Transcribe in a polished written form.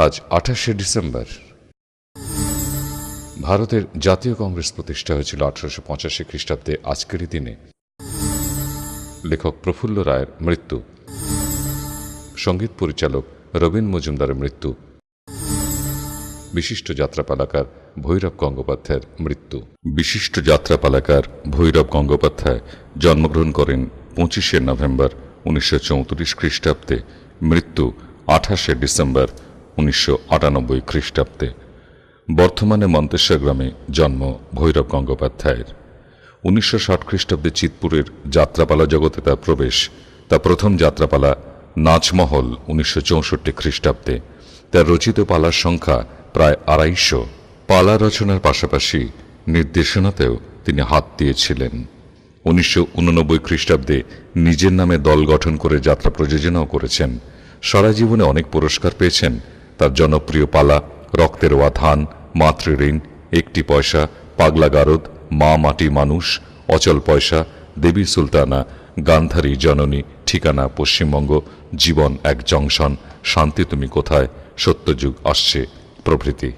আজ 28শে ডিসেম্বর। ভারতের জাতীয় কংগ্রেস প্রতিষ্ঠা হয়েছিল 1885 খ্রিস্টাব্দে আজকেরই দিনে। লেখক প্রফুল্ল রায়ের মৃত্যু, সঙ্গীত পরিচালক রবীন মজুমদারের মৃত্যু, বিশিষ্ট যাত্রাপালাকার ভৈরব গঙ্গোপাধ্যায়ের মৃত্যু। বিশিষ্ট যাত্রাপালাকার ভৈরব গঙ্গোপাধ্যায় জন্মগ্রহণ করেন 25শে নভেম্বর 1934 খ্রিস্টাব্দে, মৃত্যু 28শে ডিসেম্বর 1998 খ্রিস্টাব্দে। বর্তমানে মন্তেশ্বর গ্রামে জন্ম ভৈরব গঙ্গোপাধ্যায়ের। 1960 খ্রিস্টাব্দে চিৎপুরের যাত্রাপালা জগতে তার প্রবেশ। তার প্রথম যাত্রাপালা নাচমহল 1964 খ্রিস্টাব্দে। তার রচিত পালার সংখ্যা প্রায় 250। পালা রচনার পাশাপাশি নির্দেশনাতেও তিনি হাত দিয়েছিলেন। 1989 খ্রিস্টাব্দে নিজের নামে দল গঠন করে যাত্রা প্রযোজনাও করেছেন। সারা জীবনে অনেক পুরস্কার পেয়েছেন। তার জনপ্রিয় পালা রক্তের ওয়া ধান, মাতৃঋণ, একটি পয়সা, পাগলা গারদ, মা মাটি মানুষ, অচল পয়সা, দেবী সুলতানা, গান্ধারী জননী, ঠিকানা পশ্চিমবঙ্গ, জীবন এক জংশন, শান্তি তুমি কোথায়, সত্যযুগ আসছে প্রভৃতি।